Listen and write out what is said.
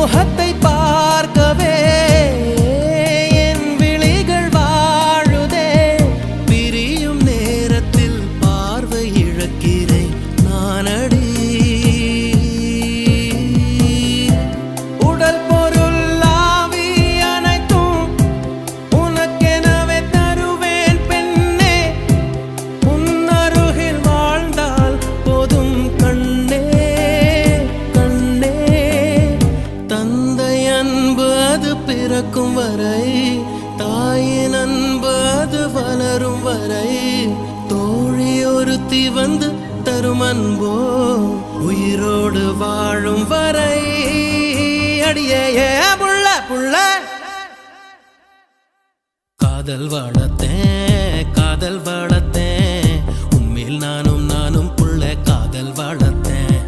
முகத்தை பார்க்கவே என் விழிகள் வாழுதே. பிரியும் நேரத்தில் பார்வை இழக்கிறேன் நானடி. உடல் பொருள் ஆவி அனைத்தும் உனக்கெனவே தருவேன் பெண்ணே. உன்னருகில் வாழ்ந்தால் போதும் கண்ணே கண்ணே. தந்தை அன்பு அது பிறக்கும் வரை, தாயின் அன்பு அது வளரும் வரை, தோழி ஒருத்தி வந்து தரும் அன்போ உயிரோடு வாழும் வரை. அடியே புள்ள புள்ள காதல் வளர்த்தேன் உண்மையில் நானும் புள்ள காதல் வளர்த்தேன்.